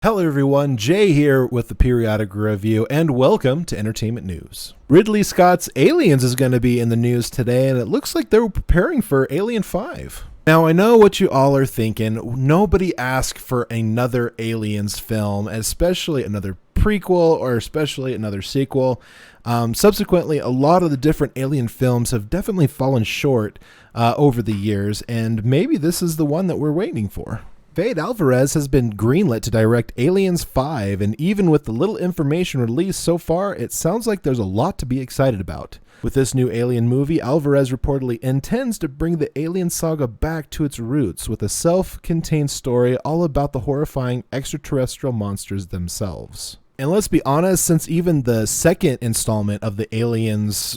Hello everyone, Jay here with the Periodic Review, and welcome to Entertainment News. Ridley Scott's Aliens is going to be in the news today, and it looks like they're preparing for Alien 5. Now, I know what you all are thinking. Nobody asked for another Aliens film, especially another prequel or especially another sequel. Subsequently, a lot of the different Alien films have definitely fallen short over the years, and maybe this is the one that we're waiting for. Fede Alvarez has been greenlit to direct Aliens 5, and even with the little information released so far, it sounds like there's a lot to be excited about. With this new Alien movie, Alvarez reportedly intends to bring the Alien saga back to its roots with a self-contained story all about the horrifying extraterrestrial monsters themselves. And let's be honest, since even the second installment of the Aliens,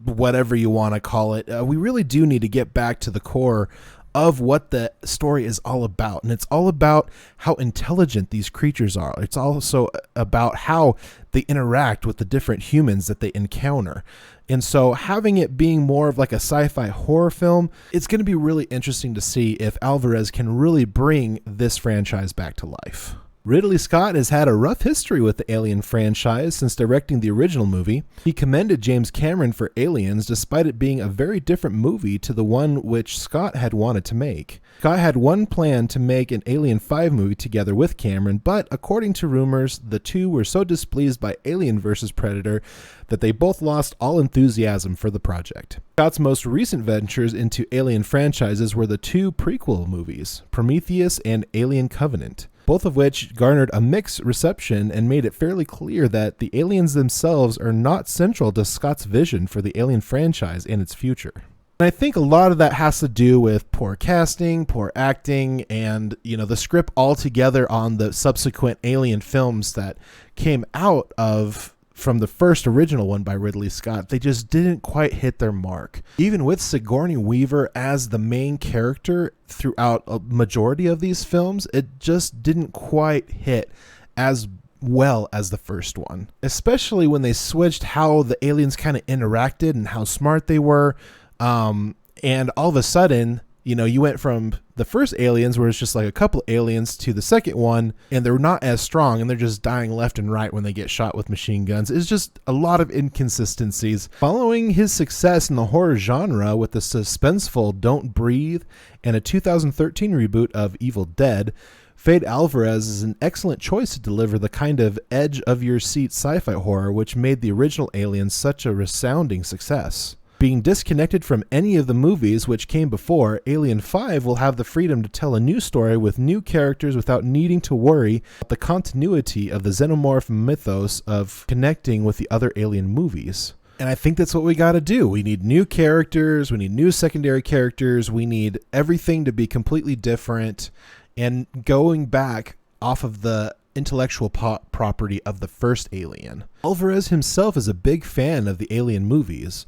whatever you want to call it, we really do need to get back to the core of what the story is all about. And it's all about how intelligent these creatures are. It's also about how they interact with the different humans that they encounter. And so having it being more of like a sci-fi horror film, it's going to be really interesting to see if Alvarez can really bring this franchise back to life. Ridley Scott has had a rough history with the Alien franchise since directing the original movie. He commended James Cameron for Aliens despite it being a very different movie to the one which Scott had wanted to make. Scott had one plan to make an Alien 5 movie together with Cameron, but according to rumors, the two were so displeased by Alien vs. Predator that they both lost all enthusiasm for the project. Scott's most recent ventures into Alien franchises were the two prequel movies, Prometheus and Alien Covenant, both of which garnered a mixed reception and made it fairly clear that the aliens themselves are not central to Scott's vision for the Alien franchise and its future. And I think a lot of that has to do with poor casting, poor acting, and the script altogether on the subsequent Alien films that came out of from the first original one by Ridley Scott. They just didn't quite hit their mark. Even with Sigourney Weaver as the main character throughout a majority of these films, it just didn't quite hit as well as the first one. Especially when they switched how the aliens kind of interacted and how smart they were. And all of a sudden, you went from the first Aliens, where it's just like a couple aliens, to the second one, and they're not as strong, and they're just dying left and right when they get shot with machine guns. It's just a lot of inconsistencies. Following his success in the horror genre with the suspenseful Don't Breathe and a 2013 reboot of Evil Dead, Fede Alvarez is an excellent choice to deliver the kind of edge-of-your-seat sci-fi horror which made the original Aliens such a resounding success. Being disconnected from any of the movies which came before, Alien 5 will have the freedom to tell a new story with new characters without needing to worry about the continuity of the xenomorph mythos of connecting with the other Alien movies. And I think that's what we got to do. We need new characters, we need new secondary characters, we need everything to be completely different, and going back off of the intellectual property of the first Alien. Alvarez himself is a big fan of the Alien movies,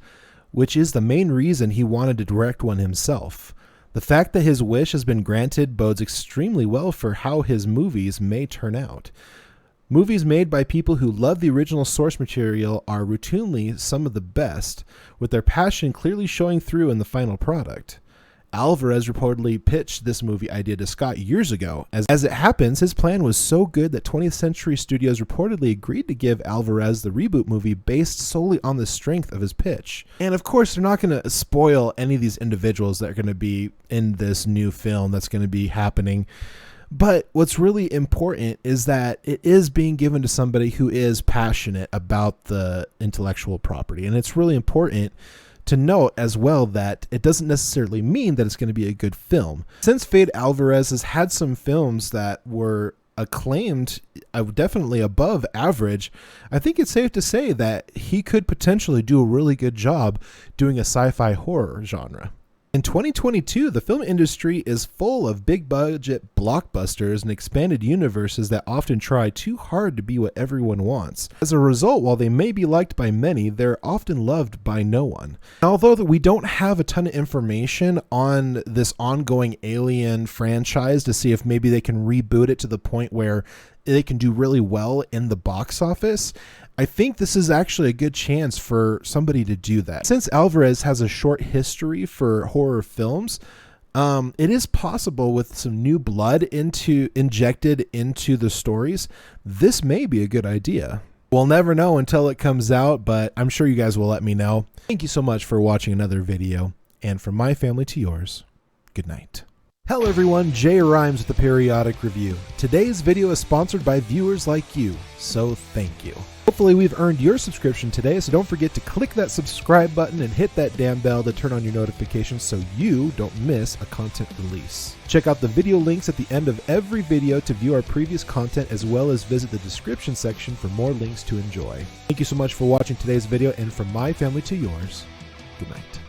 which is the main reason he wanted to direct one himself. The fact that his wish has been granted bodes extremely well for how his movies may turn out. Movies made by people who love the original source material are routinely some of the best, with their passion clearly showing through in the final product. Alvarez reportedly pitched this movie idea to Scott years ago. As it happens, his plan was so good that 20th Century Studios reportedly agreed to give Alvarez the reboot movie based solely on the strength of his pitch. And of course, they're not going to spoil any of these individuals that are going to be in this new film that's going to be happening. But what's really important is that it is being given to somebody who is passionate about the intellectual property. And it's really important to note as well that it doesn't necessarily mean that it's going to be a good film. Since Fede Alvarez has had some films that were acclaimed, definitely above average, I think it's safe to say that he could potentially do a really good job doing a sci-fi horror genre. In 2022, the film industry is full of big-budget blockbusters and expanded universes that often try too hard to be what everyone wants. As a result, while they may be liked by many, they're often loved by no one. Although we don't have a ton of information on this ongoing Alien franchise to see if maybe they can reboot it to the point where they can do really well in the box office, I think this is actually a good chance for somebody to do that. Since Alvarez has a short history for horror films, It is possible with some new blood injected into the stories, this may be a good idea. We'll never know until it comes out, but I'm sure you guys will let me know. Thank you so much for watching another video, and from my family to yours, good night. Hello everyone, JayReims with the Periodic Review. Today's video is sponsored by viewers like you, so thank you. Hopefully we've earned your subscription today, so don't forget to click that subscribe button and hit that damn bell to turn on your notifications so you don't miss a content release. Check out the video links at the end of every video to view our previous content, as well as visit the description section for more links to enjoy. Thank you so much for watching today's video, and from my family to yours, good night.